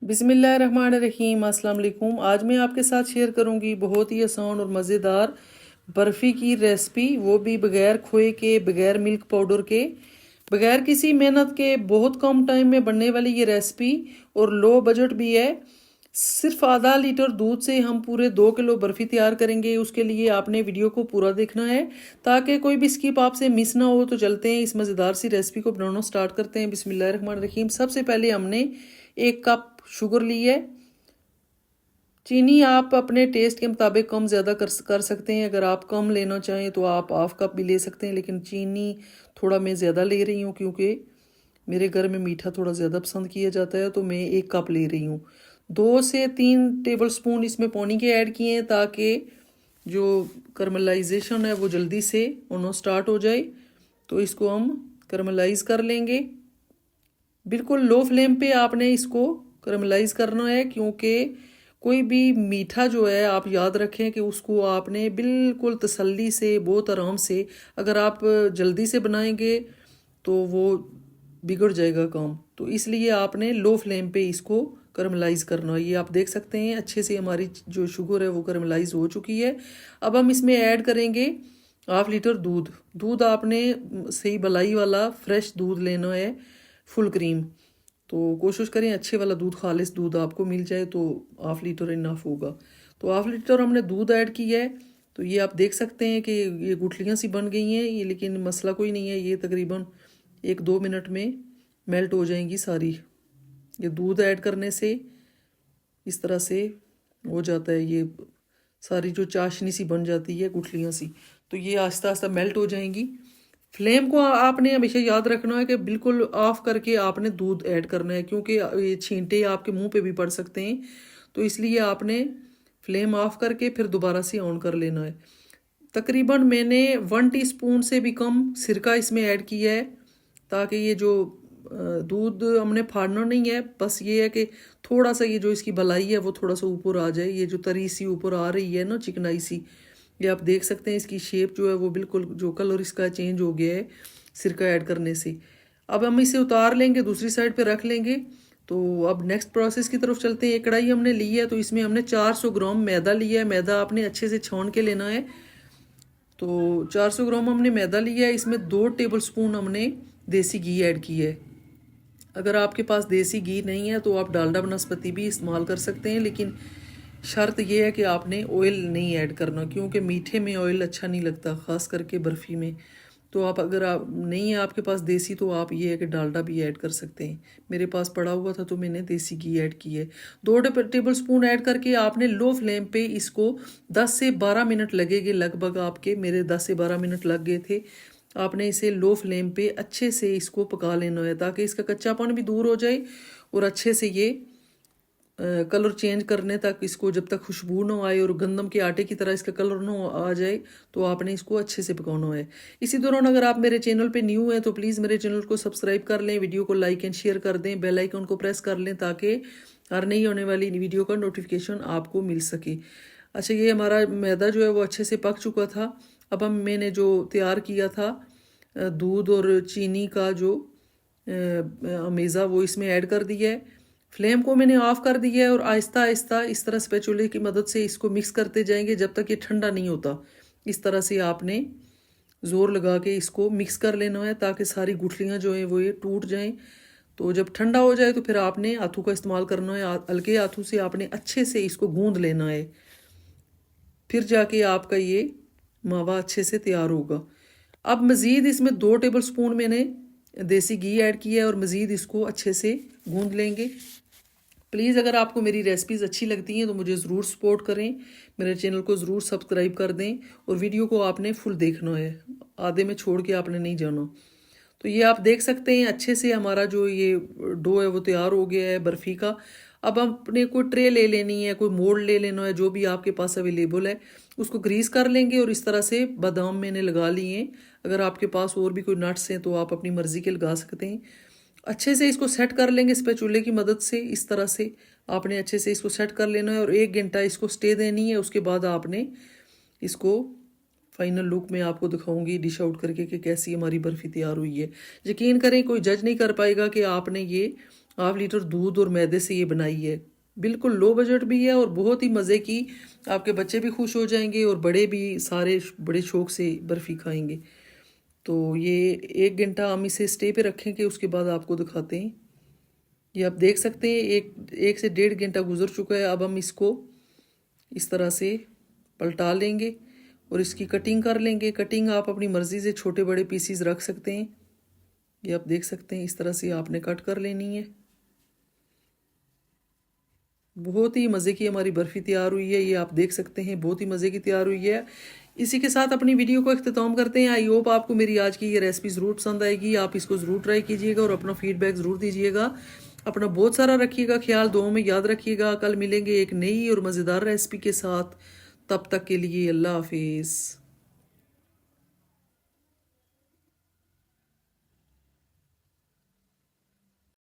बिस्मिल्लाहिर्रहमानिर्रहीम। अस्सलाम वालेकुम। आज मैं आपके साथ शेयर करूंगी बहुत ही आसान और मज़ेदार बर्फ़ी की रेसिपी, वो भी बग़ैर खोए के, बग़ैर मिल्क पाउडर के, बग़ैर किसी मेहनत के, बहुत कम टाइम में बनने वाली ये रेसिपी और लो बजट भी है। सिर्फ आधा लीटर दूध से हम पूरे 2 किलो बर्फ़ी तैयार करेंगे। उसके लिए आपने वीडियो को पूरा देखना है ताकि कोई भी स्किप आपसे मिस ना हो। तो चलते हैं इस मज़ेदार सी रेसिपी को बनाना स्टार्ट करते हैं। बिस्मिल्लाहिर्रहमानिर्रहीम। सबसे पहले हमने 1 कप शुगर ली है। चीनी आप अपने टेस्ट के मुताबिक कम ज़्यादा कर सकते हैं। अगर आप कम लेना चाहें तो आप हाफ कप भी ले सकते हैं, लेकिन चीनी थोड़ा मैं ज़्यादा ले रही हूँ क्योंकि मेरे घर में मीठा थोड़ा ज़्यादा पसंद किया जाता है, तो मैं 1 कप ले रही हूँ। 2 से 3 टेबल स्पून इसमें पानी के ऐड किए हैं ताकि जो करमलाइजेशन है वो जल्दी से होना स्टार्ट हो जाए। तो इसको हम करमलाइज कर लेंगे। बिल्कुल लो फ्लेम पे आपने इसको करमलाइज करना है, क्योंकि कोई भी मीठा जो है आप याद रखें कि उसको आपने बिल्कुल तसल्ली से, बहुत आराम से, अगर आप जल्दी से बनाएंगे तो वो बिगड़ जाएगा काम। तो इसलिए आपने लो फ्लेम पे इसको करमलाइज करना है। ये आप देख सकते हैं अच्छे से हमारी जो शुगर है वो करमलाइज हो चुकी है। अब हम इसमें ऐड करेंगे हाफ लीटर दूध। दूध आपने सही बलाई वाला फ्रेश दूध लेना है, फुल क्रीम। तो कोशिश करें अच्छे वाला दूध, खालिस दूध आपको मिल जाए तो हाफ लीटर इनफ होगा। तो हाफ लीटर हमने दूध ऐड किया है। तो ये आप देख सकते हैं कि ये गुठलियाँ सी बन गई हैं ये, लेकिन मसला कोई नहीं है, ये तकरीबन 1-2 मिनट में मेल्ट हो जाएंगी सारी। ये दूध ऐड करने से इस तरह से हो जाता है, ये सारी जो चाशनी सी बन जाती है, गुठलियाँ सी, तो ये आहिस्ता आहिस्ता मेल्ट हो जाएंगी। फ्लेम को आपने हमेशा याद रखना है कि बिल्कुल ऑफ करके आपने दूध ऐड करना है, क्योंकि ये छींटे आपके मुंह पे भी पड़ सकते हैं। तो इसलिए आपने फ्लेम ऑफ करके फिर दोबारा से ऑन कर लेना है। तकरीबन मैंने 1 टीस्पून से भी कम सिरका इसमें ऐड किया है, ताकि ये जो दूध हमने फाड़ना नहीं है, बस ये है कि थोड़ा सा ये जो इसकी बलाई है वो थोड़ा सा ऊपर आ जाए। ये जो तरी सी ऊपर आ रही है ना, चिकनाई सी, ये आप देख सकते हैं इसकी शेप जो है वो बिल्कुल, जो कलर इसका चेंज हो गया है सिरका ऐड करने से। अब हम इसे उतार लेंगे, दूसरी साइड पे रख लेंगे। तो अब नेक्स्ट प्रोसेस की तरफ चलते हैं। एक कढ़ाई हमने ली है, तो इसमें हमने 400 ग्राम मैदा लिया है। मैदा आपने अच्छे से छान के लेना है। तो 400 ग्राम हमने मैदा लिया है। इसमें 2 टेबल स्पून हमने देसी घी ऐड किया है। अगर आपके पास देसी घी नहीं है तो आप डालडा बनस्पति भी इस्तेमाल कर सकते हैं, लेकिन शर्त यह है कि आपने ऑयल नहीं ऐड करना, क्योंकि मीठे में ऑयल अच्छा नहीं लगता, ख़ास करके बर्फ़ी में। तो आप, अगर आप नहीं है आपके पास देसी, तो आप ये है कि डालडा भी ऐड कर सकते हैं। मेरे पास पड़ा हुआ था तो मैंने देसी घी ऐड किया है। 2 टेबल स्पून ऐड करके आपने लो फ्लेम पे इसको 10 से 12 मिनट लगेंगे लगभग। आपके, मेरे 10 से 12 मिनट लग गए थे। आपने इसे लो फ्लेम पे अच्छे से इसको पका लेना है ताकि इसका कच्चापन भी दूर हो जाए और अच्छे से ये कलर चेंज करने तक, इसको जब तक खुशबू ना आए और गंदम के आटे की तरह इसका कलर ना आ जाए, तो आपने इसको अच्छे से पकाना है। इसी दौरान अगर आप मेरे चैनल पे न्यू हैं तो प्लीज़ मेरे चैनल को सब्सक्राइब कर लें, वीडियो को लाइक एंड शेयर कर दें, बेल आइकन को प्रेस कर लें ताकि हर नई होने वाली वीडियो का नोटिफिकेशन आपको मिल सके। अच्छा, ये हमारा मैदा जो है वो अच्छे से पक चुका था। अब मैंने जो तैयार किया था दूध और चीनी का जो मेज़ा, वो इसमें ऐड कर दिया है। फ्लेम को मैंने ऑफ कर दिया है और आहिस्ता आहिस्ता इस तरह स्पैचुले की मदद से इसको मिक्स करते जाएंगे जब तक ये ठंडा नहीं होता। इस तरह से आपने ज़ोर लगा के इसको मिक्स कर लेना है ताकि सारी गुठलियाँ जो हैं वो ये टूट जाएं। तो जब ठंडा हो जाए तो फिर आपने हाथों का इस्तेमाल करना है। हल्के हाथों से आपने अच्छे से इसको गूंद लेना है, फिर जाके आपका ये मावा अच्छे से तैयार होगा। अब मज़ीद इसमें 2 टेबल स्पून मैंने देसी घी ऐड किया है और मज़ीद इसको अच्छे से गूंद लेंगे। प्लीज़ अगर आपको मेरी रेसिपीज़ अच्छी लगती हैं तो मुझे ज़रूर सपोर्ट करें, मेरे चैनल को ज़रूर सब्सक्राइब कर दें और वीडियो को आपने फुल देखना है, आधे में छोड़ के आपने नहीं जाना। तो ये आप देख सकते हैं अच्छे से हमारा जो ये डो है वो तैयार हो गया है बर्फ़ी का। अब अपने कोई ट्रे ले लेनी है, कोई मोल्ड ले लेना है, जो भी आपके पास अवेलेबल है, उसको ग्रीस कर लेंगे और इस तरह से बादाम मैंने लगा लिए हैं। अगर आपके पास और भी कोई नट्स हैं तो आप अपनी मर्ज़ी के लगा सकते हैं। अच्छे से इसको सेट कर लेंगे स्पैचुले की मदद से। इस तरह से आपने अच्छे से इसको सेट कर लेना है और 1 घंटा इसको स्टे देनी है। उसके बाद आपने इसको फाइनल लुक में आपको दिखाऊंगी डिश आउट करके कि कैसी हमारी बर्फ़ी तैयार हुई है। यकीन करें कोई जज नहीं कर पाएगा कि आपने ये हाफ लीटर दूध और मैदे से ये बनाई है। बिल्कुल लो बजट भी है और बहुत ही मज़े की। आपके बच्चे भी खुश हो जाएंगे और बड़े भी सारे बड़े शौक से बर्फ़ी खाएंगे। तो ये 1 घंटा हम इसे स्टे पे रखेंगे, उसके बाद आपको दिखाते हैं। ये आप देख सकते हैं 1 से 1.5 घंटा गुजर चुका है। अब हम इसको इस तरह से पलटा लेंगे और इसकी कटिंग कर लेंगे। कटिंग आप अपनी मर्ज़ी से छोटे बड़े पीसीज रख सकते हैं। ये आप देख सकते हैं इस तरह से आपने कट कर लेनी है। बहुत ही मज़े की हमारी बर्फ़ी तैयार हुई है। ये आप देख सकते हैं बहुत ही मज़े की तैयार हुई है। इसी के साथ अपनी वीडियो को इख्तिताम करते हैं। आई होप आपको मेरी आज की ये रेसिपी ज़रूर पसंद आएगी। आप इसको ज़रूर ट्राई कीजिएगा और अपना फीडबैक ज़रूर दीजिएगा। अपना बहुत सारा रखिएगा ख्याल, दुआओं में याद रखिएगा। कल मिलेंगे एक नई और मज़ेदार रेसिपी के साथ। तब तक के लिए अल्लाह हाफिज़।